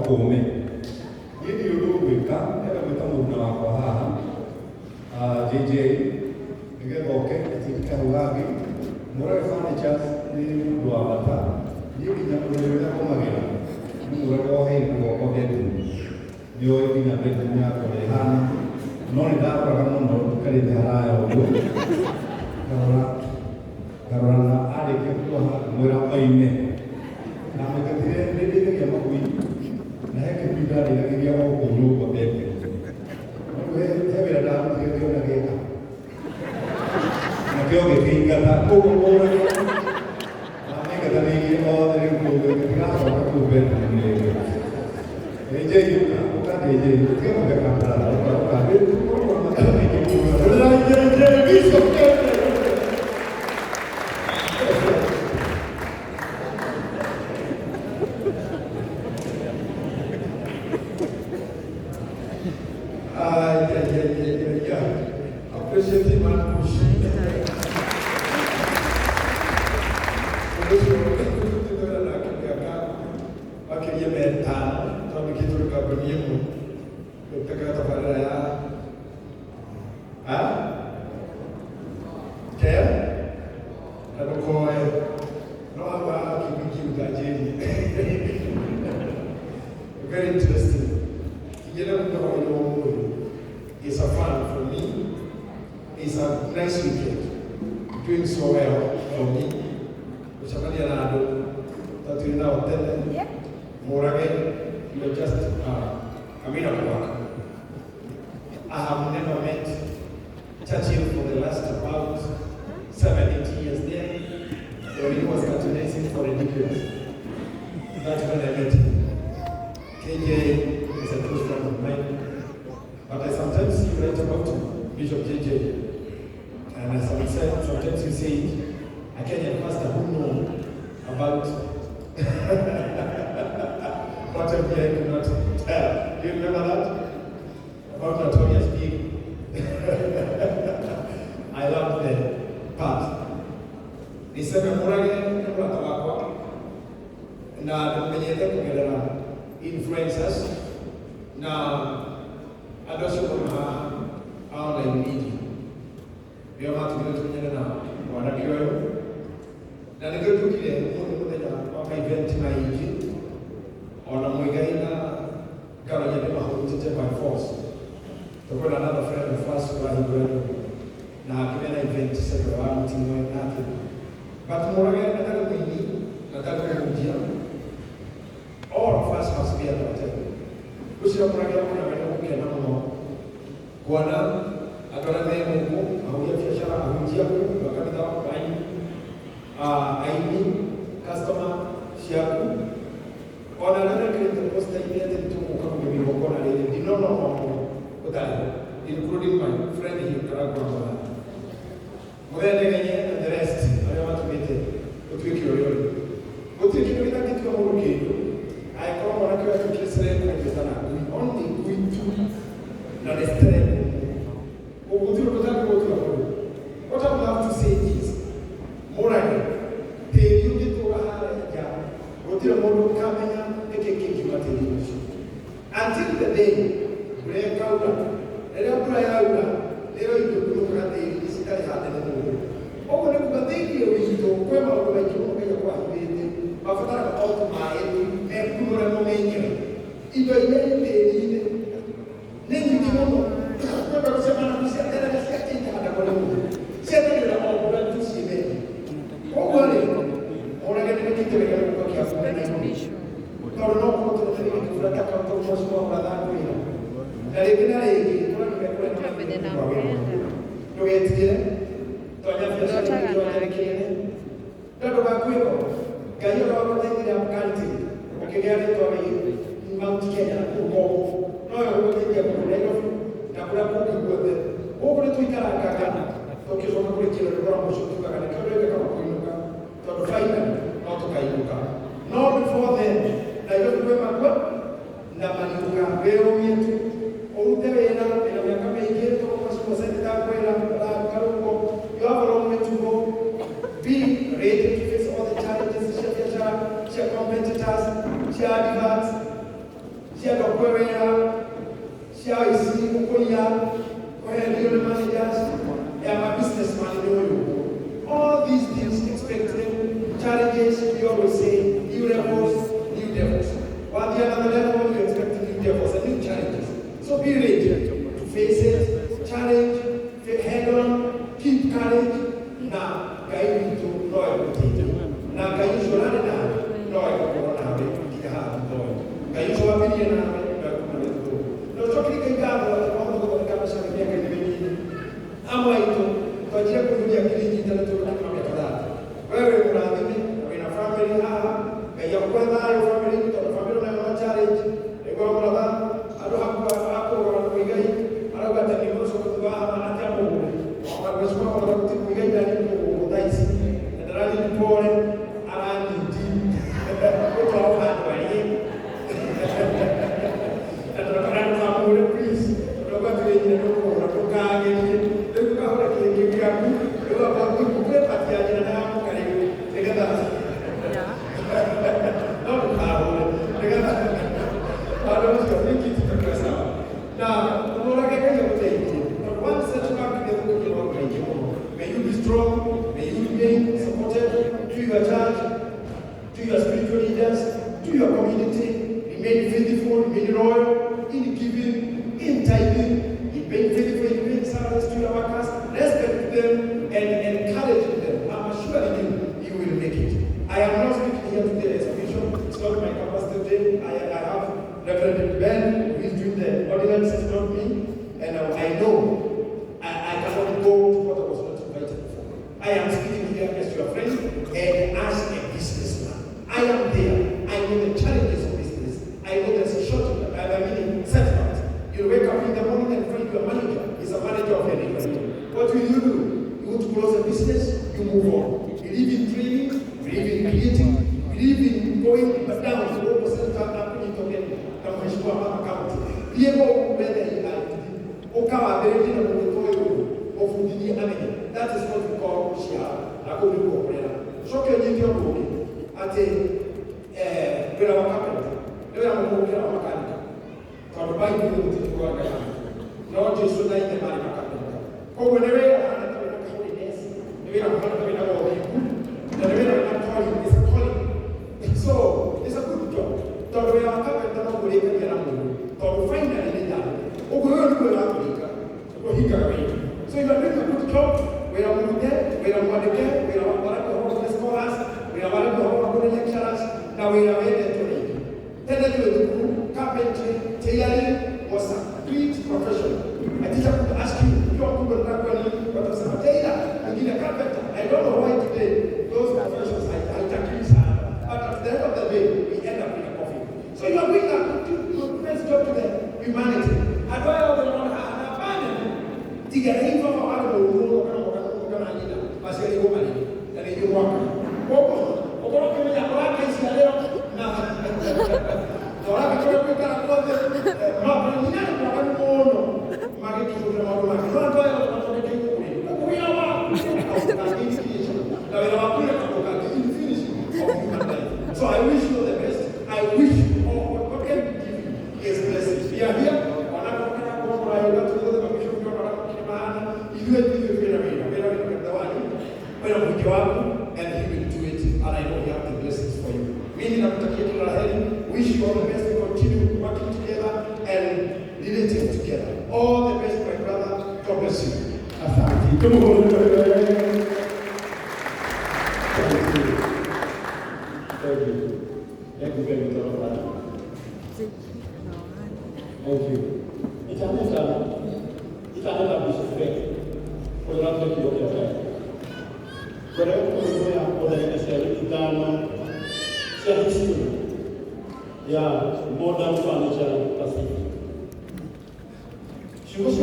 ndakamukume yini yulubika ela mitamuna wako haha JJ ngegoke tikahugagi mura furnitures ni mundu wa bata yiki nyakulela komagira mura ko he ko betu yo ina betu nya ko lehana noni da para mundo kali dharaya odu karena ada ke mura paime na makatire ndege ke makui na ke bidari na ke dia ko lu ko betu he da ke na ke Creo que finca la como la amiga también o de un poco de caso para tu ver ella y una de que no me capta la otra vez como la televiso appreciate my kush very interesting. You never know it's a fun for me. It's a nice weekend. Doing so well for me. Which I'm that you now tell them more again. You're just a miracle worker. I have never met Churchill for the last about 7-8 years there. When he was cantonizing for a decade. That's when I met him. KJ is a close friend of mine. But I sometimes write about Bishop JJ. And as I said, sometimes you say, I can't pastor who know about what I could not tell. Do you remember that? About Notorious Big. I love the part. Niseme murage kwa tabakwa na tumenyete kugelera influencers na adosho kwa online media. Ndio watu tumenyana na wanakiwewe. Na ndio tukile mmoja kwa event na hiji. Ona mwigaina kama yeye mahutete by force. Tuko na another friend of us kwa hiyo na kimena event sasa wa timu yake. But murage nataka kuingia, nataka kuingia. All of us must be at the table. Kusira murage kuna maneno kena mno. Kuana agora Mungu auya biashara ahunjia kwa kabisa kwa aini customer shaku ona nana kile posta ile ndio kama mimi ngoko na ile dinono utali including my friend here karangu mwende genye the rest ayo watu wote utwiki yoyo utwiki ndio kitu kama urukido aikoma mwana kwa tukisere kwa sana only going to na the strength. What I would have to say is, morally, they you get over here, what you want to come and take you until the day, break out, and I'll play out, they will look at the physical heart and the moon. Oh, but they hear you to come out like you want after out my and put a moment. If I let then you can no before then, I don't remember na maniuka veo yetu outewena na miaka mingi kwa sababu sasa kwenda karangu you have a long way to go. Be ready to face all the challenges, share competitors, share adverts. where shall I see Koya, where the managers, and my businessman in you. All these things expected challenges, we always say, new levels, new devils. While the other level, you expect new devils and new challenges. So be ready to face it, challenge, head on, keep courage. Now, guide to loyalty. Now, guide you to run loyal. Guide you to a million. No, talking to God, all the government shall be I'm going to project with the ability to do that. Where we are living in a family, a young brother, your family, the family of a challenge, a go brother, I don't have a we get, I don't got any most of the Bahama, I was one of the we get that into dice, and the running poor, and I'm in deep, put our hand by him. And the Karangu, please, nobody in the room, may you be strong, may you remain supported to your church, to your spiritual leaders, to your community, remain faithful, remain loyal, in giving, in tithing, remain faithful, remain service to your workers, respect them, and encourage them. I'm assuring you will make it. I am not speaking here today as a bishop. It's not my capacity today. I have Reverend Ben, who is doing the ordinances, not me. And I know I cannot go to what I was not invited for. I am speaking here as your friend and as a businessman. I am there. I know the challenges of business. I know there's a short, setbacks. You wake up in the morning and find your manager is a manager of anybody. What will you do? You want to close a business, you move on. You believe in training, you believe in creating, you believe in going down to 1% happening to get the Mheshimiwa account. Be able whether you are Okawa very of the that is what we call Shia. I go to Korea. So can you tell me at a Villa Capital? They are more mechanical. From the Bible to the world, not just so like the Capital. Oh, whenever I have a holiness, we are not going to go the way I'm calling is a calling. So it's a good job. Don't we are covered the whole way to get out. Don't find any done. Oh, we're going to go out. So if you are doing a good job, we are going there, we are going there, we are going to scholars, we are going to lecturers, now we are ready to read. Then I do carpentry, tailoring was a great profession. A teacher could ask you, you are going to what was a tailor, you need a carpenter. I don't know why today those professions I but at the end of the day, we end up in a coffee. So you are doing a good best job to the humanity. And why are they not tiga hivi kama wale kama jina basi ile ngoma ni yani hiyo mwaka huko kama ya wake si leo na wala kwa kwa kote mambo ni nani kwa muono magi kitu na mambo magi kwa kwa watu wengi huko ya wa na wale wakule kwa finish so I wish you the best. I wish you all what can give is blessings. We are here wanapokaa kwa yoga to and he will do it, and I know he has the blessings for you. Wish you all the best. We continue working together and relating together. All the best, my brother. God bless you. Thank you. Thank you very much. Thank you. It's another Bishop Faith. For not to be okay. But I want to go and modern furniture. She was